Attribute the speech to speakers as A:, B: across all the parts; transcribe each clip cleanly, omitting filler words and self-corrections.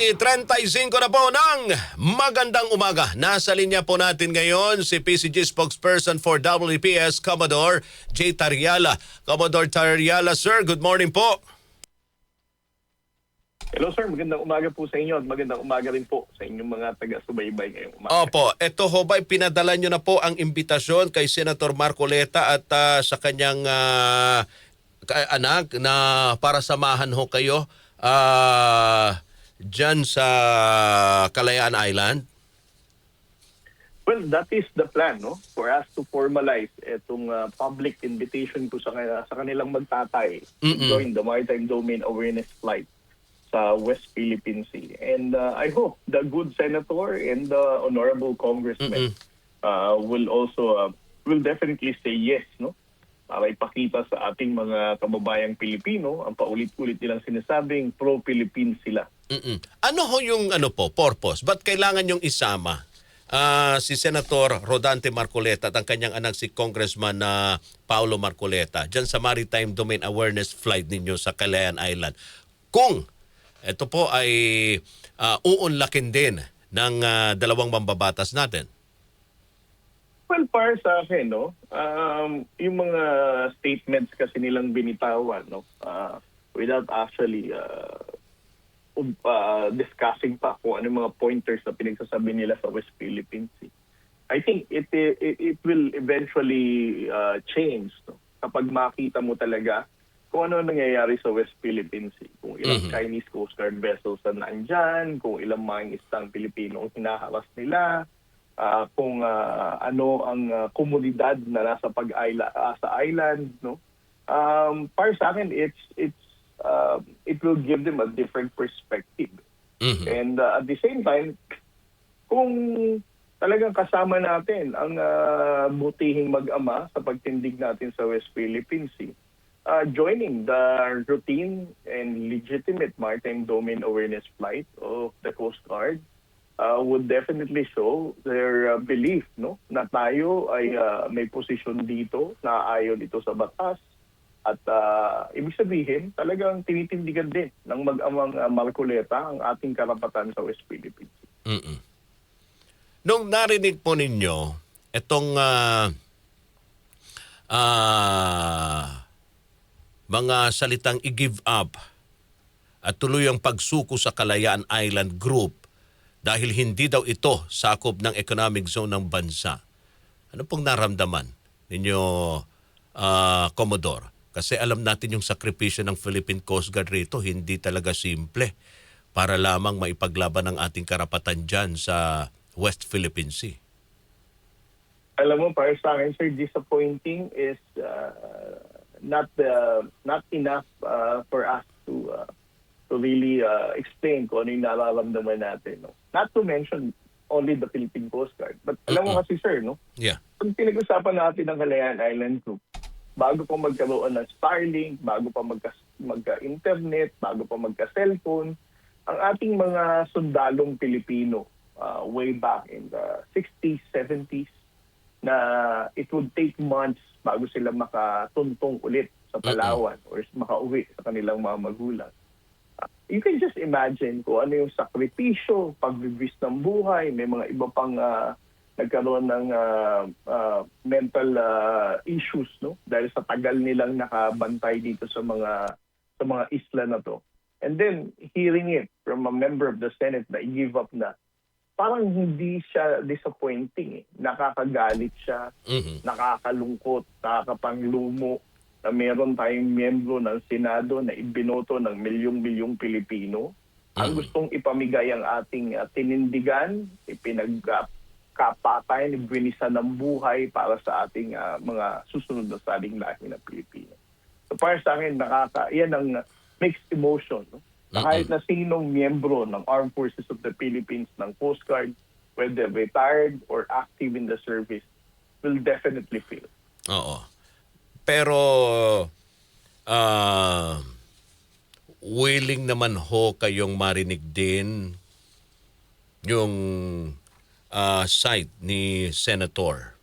A: 6:35 na po ng magandang umaga. Nasa linya po natin ngayon si PCG spokesperson for WPS, Commodore J. Tariala. Commodore Tariala, sir, good morning po.
B: Hello sir, magandang umaga po sa inyo at magandang umaga rin po sa inyong mga taga-subaybay ngayong umaga.
A: Opo, ito ho ba'y pinadala nyo na po ang imbitasyon kay Senator Marcoleta at sa kanyang anak na para samahan ho kayo dyan sa Kalayaan Island?
B: Well, that is the plan, no? For us to formalize itong public invitation po sa kanilang magtatay to join the Maritime Domain Awareness Flight sa West Philippine Sea. And I hope the good senator and the honorable congressman will definitely say yes, no? Para ipakita sa ating mga kababayang Pilipino ang paulit-ulit nilang sinasabing pro-Philippine sila.
A: Ano ho yung purpose? Ba't kailangan yung isama si Senator Rodante Marcoleta at ang kanyang anak si Congressman Paulo Marcoleta dyan sa Maritime Domain Awareness Flight ninyo sa Kalayaan Island? Kung ito po ay uunlakin din ng dalawang mambabatas natin.
B: Well, para sa akin, no, yung mga statements kasi nilang binitawan, no, without actually discussing pa kung ano yung mga pointers na pinagsasabi nila sa West Philippine Sea. I think it will eventually change, no, kapag makita mo talaga kung ano nangyayari sa West Philippine Sea. Kung ilang Chinese Coast Guard vessels na nandyan, kung ilang mga isang Pilipino ang hinaharas nila, kung ano ang komunidad na nasa sa island, no? Para sa akin, it will give them a different perspective. And at the same time, kung talagang kasama natin ang butihing mag-ama sa pagtindig natin sa West Philippine Sea, joining the routine and legitimate maritime domain awareness flight of the Coast Guard would definitely show their belief, no, na tayo ay may posisyon dito na ayon ito sa batas at ibig sabihin talagang tinitindigan din ng mag-amang Marcoleta ang ating karapatan sa West Philippines.
A: Nung narinig po ninyo itong mga salitang i-give up at tuluyang pagsuko sa Kalayaan Island Group dahil hindi daw ito sakop ng economic zone ng bansa. Ano pong naramdaman ninyo, Commodore? Kasi alam natin yung sakripisyo ng Philippine Coast Guard rito, hindi talaga simple para lamang maipaglaban ang ating karapatan dyan sa West Philippine Sea.
B: Alam mo, para sa akin, sir, disappointing is not enough for us to really explain kung ano yung nararamdaman natin, no? Not to mention only the Philippine Coast Guard. But alam mo kasi, sir, no?
A: Yeah.
B: Kung pinag-usapan natin ng Kalayaan Island Group, bago pa magkaroon ng Starlink, bago pa magka-internet, bago pa magka-cellphone, ang ating mga sundalong Pilipino way back in the 60s, 70s, na it would take months bago sila makatuntong ulit sa Palawan or makauwi sa kanilang mga magulang. You can just imagine kung ano yung sakripisyo, pagbibis ng buhay, may mga iba pang nagkaroon ng mental issues, no, dahil sa tagal nilang nakabantay dito sa mga isla na to. And then hearing it from a member of the Senate na i-give up na, parang hindi siya disappointing, eh. Nakakagalit siya, nakakalungkot, nakakapanglumo na meron tayong miyembro ng Senado na ibinoto ng milyong-milyong Pilipino. Ang gustong ipamigay ang ating tinindigan, ipinagkapatayan, ibwinisan ng buhay para sa ating mga susunod na saling lahi na Pilipino. So para sa akin, yan ang mixed emotion, no? Na kahit na sinong miyembro ng Armed Forces of the Philippines, ng Coast Guard, whether retired or active in the service, will definitely feel.
A: Oo. Pero willing naman ho kayong marinig din yung side ni Senator.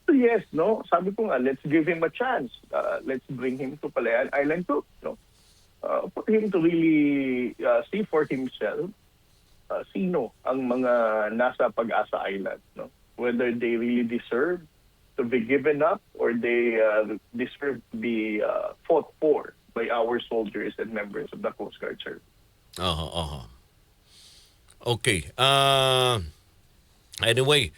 B: Yes, no? Sabi ko nga, let's give him a chance. Let's bring him to Kalayaan Island Group, no? for him to really see for himself sino ang mga nasa Pag-asa Island, no? Whether they really deserve to be given up or they deserve to be fought for by our soldiers and members of the Coast Guard Service.
A: Okay. Anyway,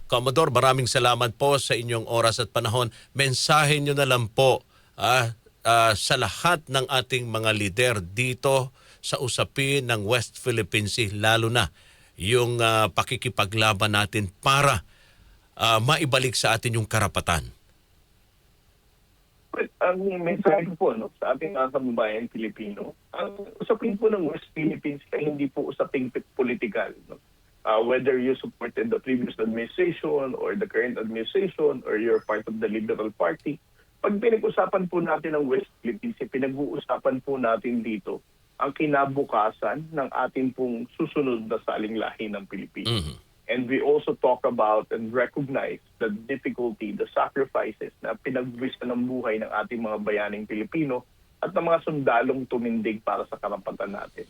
A: Commodore, maraming salamat po sa inyong oras at panahon. Mensahe nyo na lang po sa lahat ng ating mga lider dito sa usapin ng West Philippine Sea, lalo na yung pakikipaglaban natin para maibalik sa atin yung karapatan.
B: But ang mensahe ko po, no, sa ating mga kababayan Pilipino, ang usapin po ng West Philippines ay hindi po usaping political. No? Whether you supported the previous administration or the current administration or you're part of the Liberal Party, pag pinag-usapan po natin ang West Philippines, pinag-uusapan po natin dito ang kinabukasan ng ating pong susunod na salinglahi ng Pilipinas.
A: Mhm.
B: And we also talk about and recognize the difficulty, the sacrifices na pinagbuwisan ng buhay ng ating mga bayaning Pilipino at ng mga sundalong tumindig para sa karapatan natin.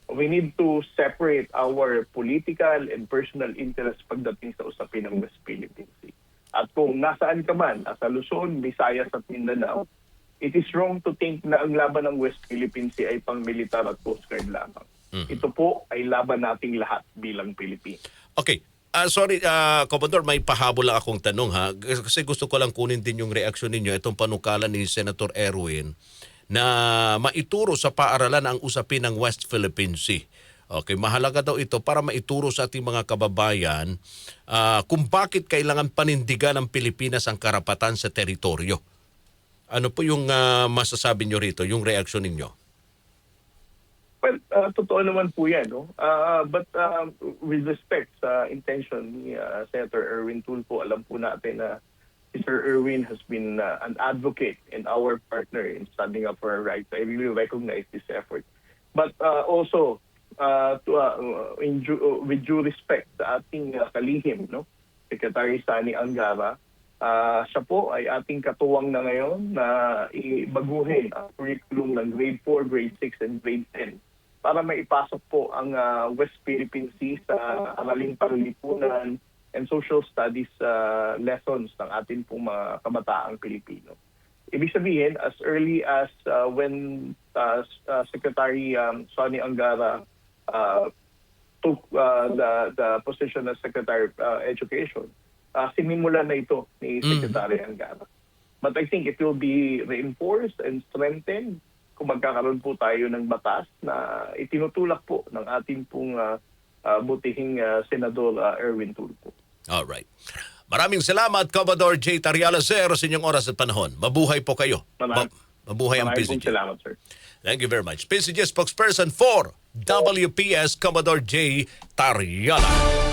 B: We need to separate our political and personal interests pagdating sa usapin ng West Philippine Sea. At kung nasaan ka man, nasa Luzon, Visayas at Mindanao, it is wrong to think na ang laban ng West Philippine Sea ay pang-militar at Coast Guard lamang. Ito po ay laban nating lahat bilang Pilipino.
A: Okay. Sorry, Commodore, may pahabol lang akong tanong ha. Kasi gusto ko lang kunin din yung reaksyon ninyo, itong panukala ni Senator Erwin na maituro sa paaralan ang usapin ng West Philippine Sea. Okay, mahalaga daw ito para maituro sa ating mga kababayan kung bakit kailangan panindigan ng Pilipinas ang karapatan sa teritoryo. Ano po yung masasabi nyo rito, yung reaksyon ninyo?
B: Well, totoo naman po yan. No? But with respect sa intention ni Senator Erwin Tulfo, alam po natin na Mr. Erwin has been an advocate and our partner in standing up for our rights. I really recognize this effort. But also, with due respect sa ating kalihim, no? Secretary Sani Angara, siya po ay ating katuwang na ngayon na ibaguhin ang curriculum ng grade 4, grade 6, and grade 10 para maipasok po ang West Philippine Sea sa araling panlipunan and social studies lessons ng ating pong mga kabataang Pilipino. Ibig sabihin, as early as when Secretary Sani Angara took the position as Secretary of Education, sinimulan na ito ni Secretary Angara. But I think it will be reinforced and strengthened kung magkakaroon po tayo ng batas na itinutulak po ng ating pong butihing Senador Erwin Tulfo.
A: Alright. Maraming salamat, Commodore J. Tariala, sir, sa inyong oras at panahon. Mabuhay po kayo. Mabuhay ang PCG.
B: Salamat, sir.
A: Thank you very much. PCG spokesperson for WPS, Commodore J. Tariala.